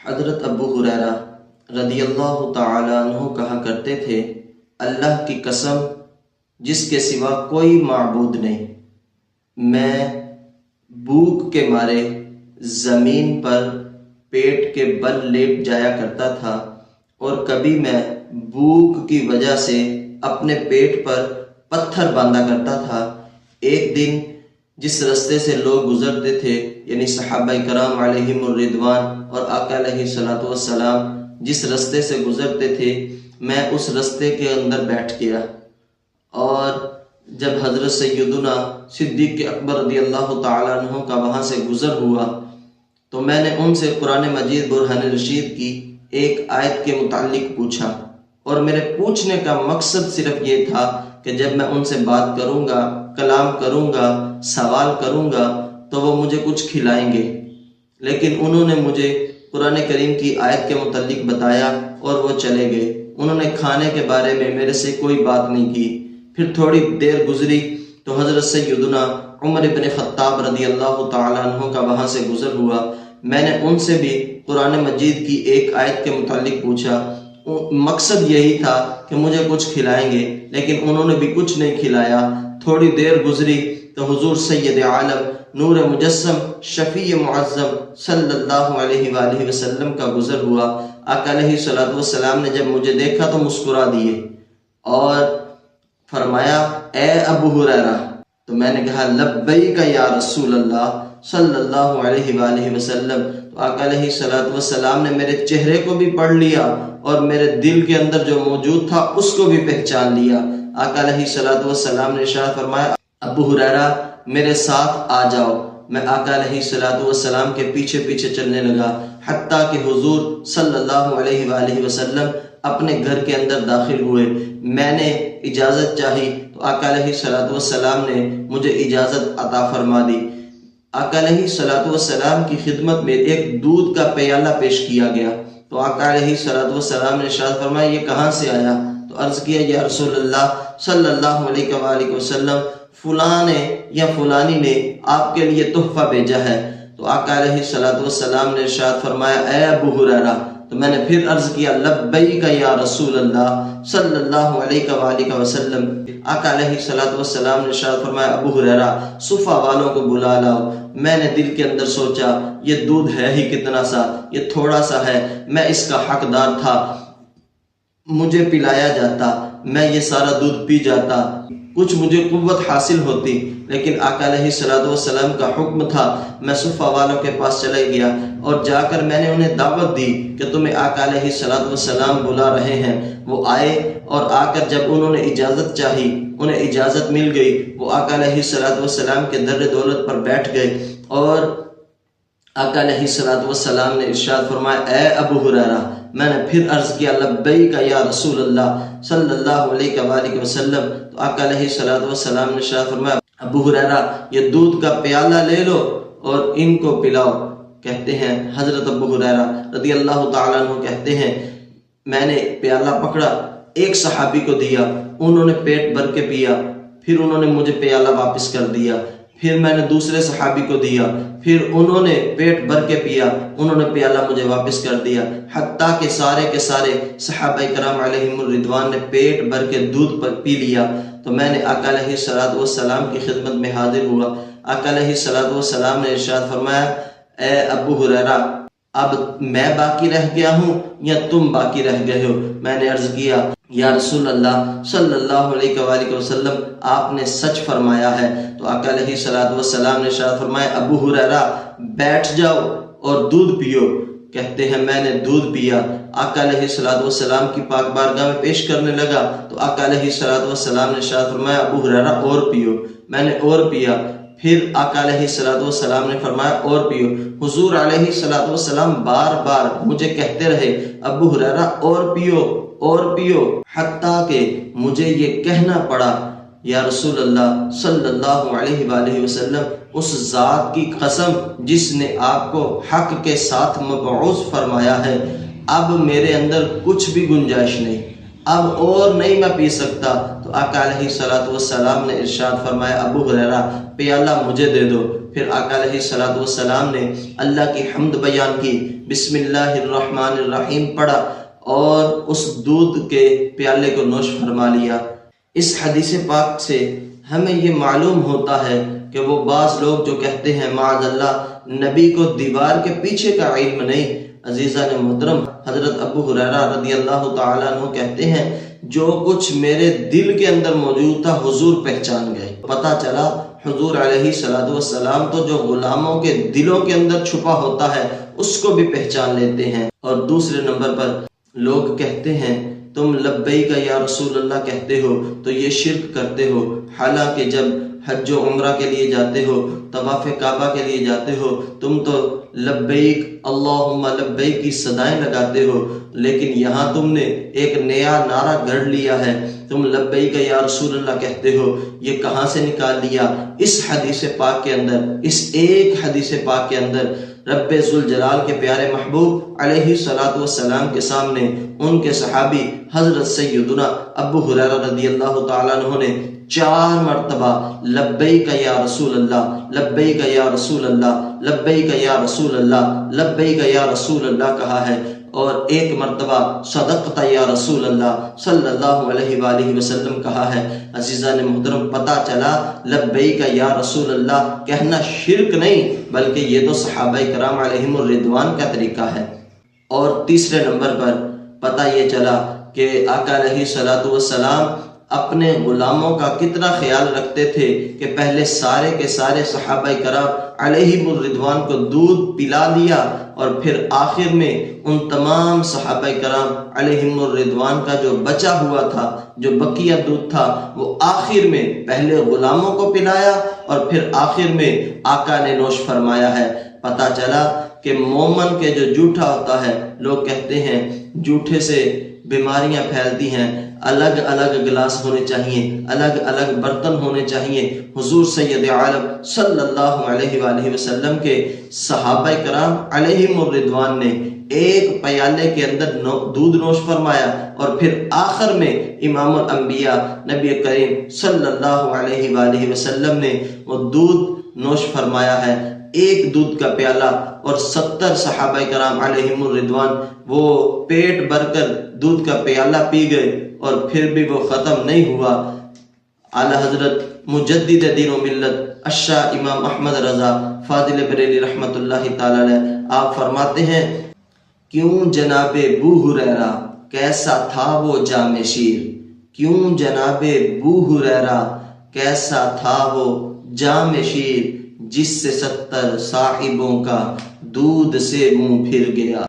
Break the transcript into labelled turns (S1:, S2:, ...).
S1: حضرت ابو ہریرہ رضی اللہ تعالی عنہ کہا کرتے تھے، اللہ کی قسم جس کے سوا کوئی معبود نہیں، میں بھوک کے مارے زمین پر پیٹ کے بل لیٹ جایا کرتا تھا، اور کبھی میں بھوک کی وجہ سے اپنے پیٹ پر پتھر باندھا کرتا تھا۔ ایک دن جس رستے سے لوگ گزرتے تھے، یعنی صحابہ کرام علیہم الرضوان اور آقا علیہ الصلوۃ والسلام جس رستے سے گزرتے تھے، میں اس رستے کے اندر بیٹھ گیا، اور جب حضرت سیدنا صدیق اکبر رضی اللہ تعالی عنہ کا وہاں سے گزر ہوا تو میں نے ان سے قرآن مجید برہان رشید کی ایک آیت کے متعلق پوچھا، اور میرے پوچھنے کا مقصد صرف یہ تھا کہ جب میں ان سے بات کروں گا، کلام کروں گا، سوال کروں گا تو وہ مجھے کچھ کھلائیں گے، لیکن انہوں نے مجھے قرآن کریم کی آیت کے متعلق بتایا اور وہ چلے گئے۔ انہوں نے کھانے کے بارے میں میرے سے کوئی بات نہیں کی۔ پھر تھوڑی دیر گزری تو حضرت سیدنا عمر بن خطاب رضی اللہ تعالی عنہ کا وہاں سے گزر ہوا۔ میں نے ان سے بھی قرآن مجید کی ایک آیت کے متعلق پوچھا، مقصد یہی تھا کہ مجھے کچھ کھلائیں گے، لیکن انہوں نے بھی کچھ نہیں کھلایا۔ تھوڑی دیر گزری تو حضور سید عالم نور مجسم شفیع معظم صلی اللہ علیہ وآلہ وسلم کا گزر ہوا۔ آقا علیہ الصلوۃ والسلام نے جب مجھے دیکھا تو مسکرا دیے اور فرمایا، اے ابو ہریرہ۔ تو میں نے کہا، لبیک یا رسول اللہ صلی اللہ علیہ وآلہ وسلم۔ تو آقا علیہ الصلوۃ والسلام نے میرے چہرے کو بھی پڑھ لیا اور میرے دل کے اندر جو موجود تھا اس کو بھی پہچان لیا۔ آقا علیہ الصلوۃ والسلام نے ارشاد فرمایا، ابو ہریرہ میرے ساتھ آ جاؤ۔ میں آقا علیہ الصلوۃ والسلام کے پیچھے پیچھے چلنے لگا، حتیٰ کہ حضور صلی اللہ علیہ وآلہ وسلم اپنے گھر کے اندر داخل ہوئے۔ میں نے اجازت چاہی تو آقا علیہ الصلوۃ والسلام نے مجھے اجازت عطا فرما دی۔ آقا علیہ الصلوۃ والسلام کی خدمت میں ایک دودھ کا پیالہ پیش کیا گیا، تو آقا علیہ الصلوۃ والسلام نے ارشاد فرمایا، یہ کہاں سے آیا؟ تو عرض کیا، یا رسول اللہ صلی اللہ علیہ وآلہ وسلم، فلاں نے یا فلانی نے آپ کے لیے تحفہ بھیجا ہے۔ تو آقا علیہ الصلوۃ والسلام نے ارشاد فرمایا، اے ابو ہریرہ۔ تو میں نے پھر عرض کیا، لبیک یا رسول اللہ صلی اللہ علیہ وآلہ وسلم۔ آقا علیہ الصلوۃ والسلام نے ارشاد فرمایا، ابو ہریرہ صفہ والوں کو بلا لاؤ۔ میں نے دل کے اندر سوچا، یہ دودھ ہے ہی کتنا سا، یہ تھوڑا سا ہے، میں اس کا حقدار تھا، مجھے پلایا جاتا، میں یہ سارا دودھ پی جاتا، کچھ مجھے قوت حاصل ہوتی، لیکن آقا علیہ الصلوۃ والسلام کا حکم تھا۔ میں صفہ والوں کے پاس چلے گیا اور جا کر میں نے انہیں دعوت دی کہ تمہیں آقا علیہ الصلوۃ والسلام بلا رہے ہیں۔ وہ آئے اور آ کر جب انہوں نے اجازت چاہی، انہیں اجازت مل گئی، وہ آقا علیہ الصلوۃ والسلام کے در دولت پر بیٹھ گئے، اور آقا علیہ الصلوۃ والسلام نے ارشاد فرمایا، اے ابو ہریرہ۔ میں نے پھر عرض کیا، لبیک یا رسول اللہ صلی اللہ علیہ وآلہ وسلم۔ تو آقا علیہ الصلوۃ والسلام نے ارشاد فرمایا، ابو ہریرہ یہ دودھ کا پیالہ لے لو اور ان کو پلاؤ۔ کہتے ہیں حضرت ابو ہریرہ رضی اللہ تعالیٰ عنہ کہتے ہیں، میں نے پیالہ پکڑا، ایک صحابی کو دیا، انہوں نے پیٹ بھر کے پیا، پھر انہوں نے مجھے پیالہ واپس کر دیا۔ پھر میں نے دوسرے صحابی کو دیا، پھر انہوں نے پیٹ بھر کے پیا، انہوں نے پیالہ مجھے واپس کر دیا، حتیٰ کہ سارے کے سارے صحابہ کرام علیہم الرضوان نے پیٹ بھر کے دودھ پی لیا۔ تو میں نے آقا علیہ الصلوۃ والسلام کی خدمت میں حاضر ہوا۔ آقا علیہ الصلوۃ والسلام نے ارشاد فرمایا، اے ابو ہریرہ اب میں باقی رہ گیا ہوں یا تم باقی رہ گئے ہو؟ میں نے عرض کیا، یا رسول اللہ صلی اللہ علیہ وآلہ وسلم آپ نے سچ فرمایا ہے۔ تو آقا علیہ الصلوۃ والسلام نے ارشاد فرمایا، ابو ہریرہ بیٹھ جاؤ اور دودھ پیو۔ کہتے ہیں میں نے دودھ پیا، آقا علیہ الصلوۃ والسلام کی پاک بارگاہ میں پیش کرنے لگا تو آقا علیہ الصلوۃ والسلام نے ارشاد فرمایا، ابو ہریرہ اور پیو۔ میں نے اور پیا، پھر آقا علیہ الصلوۃ والسلام نے فرمایا اور پیو۔ حضور علیہ الصلوۃ والسلام بار بار مجھے کہتے رہے، ابو ہریرہ اور پیو اور پیو، حتیٰ کہ مجھے یہ کہنا پڑا، یا رسول اللہ صلی اللہ علیہ وآلہ وسلم، اس ذات کی قسم جس نے آپ کو حق کے ساتھ مبعوث فرمایا ہے، اب میرے اندر کچھ بھی گنجائش نہیں، اب اور نہیں میں پی سکتا۔ تو آقا علیہ الصلوۃ والسلام نے ارشاد فرمایا، ابو ہریرہ پیالہ مجھے دے دو۔ پھر آقا علیہ الصلوۃ والسلام نے اللہ کی حمد بیان کی، بسم اللہ الرحمن الرحیم پڑھا اور اس دودھ کے پیالے کو نوش فرما لیا۔ اس حدیث پاک سے ہمیں یہ معلوم ہوتا ہے کہ وہ بعض لوگ جو کہتے ہیں معاذ اللہ نبی کو دیوار کے پیچھے کا علم نہیں۔ عزیزان محترم، حضرت ابو ہریرہ رضی اللہ تعالیٰ عنہ کہتے ہیں جو کچھ میرے دل کے اندر موجود تھا حضور پہچان گئے۔ پتہ چلا حضور علیہ الصلوۃ والسلام تو جو غلاموں کے دلوں کے اندر چھپا ہوتا ہے اس کو بھی پہچان لیتے ہیں۔ اور دوسرے نمبر پر لوگ کہتے ہیں تم لبیک یا رسول اللہ کہتے ہو تو یہ شرک کرتے ہو، حالانکہ جب حج و عمرہ کے لیے جاتے ہو، طواف کعبہ کے لیے جاتے ہو، تم تو لبیک اللہم لبیک کی صدائیں لگاتے ہو، لیکن یہاں تم نے ایک نیا نعرہ گھڑ لیا ہے، تم لبیک یا رسول اللہ کہتے ہو، یہ کہاں سے نکال لیا؟ اس حدیث پاک کے اندر، اس ایک حدیث پاک کے اندر رب ذوالجلال کے پیارے محبوب علیہ الصلوۃ والسلام کے سامنے ان کے صحابی حضرت سیدنا ابو ہریرہ رضی اللہ تعالیٰ عنہ نے 4 مرتبہ لبیک یا رسول اللہ، لبیک یا رسول اللہ، لبیک یا رسول اللہ، لبیک یا رسول اللہ کہا ہے، اور 1 مرتبہ صدقت یا رسول اللہ صلی اللہ علیہ وآلہ وسلم کہا ہے۔ عزیزان محترم، پتہ چلا لبیک یا رسول اللہ کہنا شرک نہیں بلکہ یہ تو صحابہ کرام علیہم الرضوان کا طریقہ ہے۔ اور تیسرے نمبر پر پتہ یہ چلا کہ آقا علیہ الصلوۃ والسلام اپنے غلاموں کا کتنا خیال رکھتے تھے کہ پہلے سارے کے سارے صحابہ کرام علیہم الرضوان کو دودھ پلا لیا، اور پھر آخر میں ان تمام صحابہ کرام علیہم الرضوان کا جو بچا ہوا تھا، جو بقیہ دودھ تھا، وہ آخر میں پہلے غلاموں کو پلایا اور پھر آخر میں آقا نے نوش فرمایا ہے۔ پتہ چلا کہ مومن کے جو جھوٹا ہوتا ہے، لوگ کہتے ہیں جھوٹے سے بیماریاں پھیلتی ہیں، الگ الگ گلاس ہونے چاہیے، الگ الگ برتن ہونے چاہیے۔ حضور سید عالم صلی اللہ علیہ وآلہ وسلم کے صحابہ کرام علیہم الرضوان نے ایک پیالے کے اندر دودھ نوش فرمایا، اور پھر آخر میں امام الانبیاء نبی کریم صلی اللہ علیہ وآلہ وسلم نے وہ دودھ نوش فرمایا ہے، ایک دودھ کا پیالہ، اور 70 صحابہ کرام علیہم الرضوان وہ پیٹ بھر کر دودھ کا پیالہ پی گئے، اور پھر بھی وہ ختم نہیں ہوا۔ اعلی حضرت مجدد دین و ملت الشاہ امام احمد رضا فاضل بریلی رحمۃ اللہ تعالی علیہ آپ فرماتے ہیں کیوں جناب بو ہریرہ کیسا تھا وہ جام شیر، کیوں جناب بو ہریرہ کیسا تھا وہ جام شیر، جس سے 70 صاحبوں کا دودھ سے منہ پھر گیا۔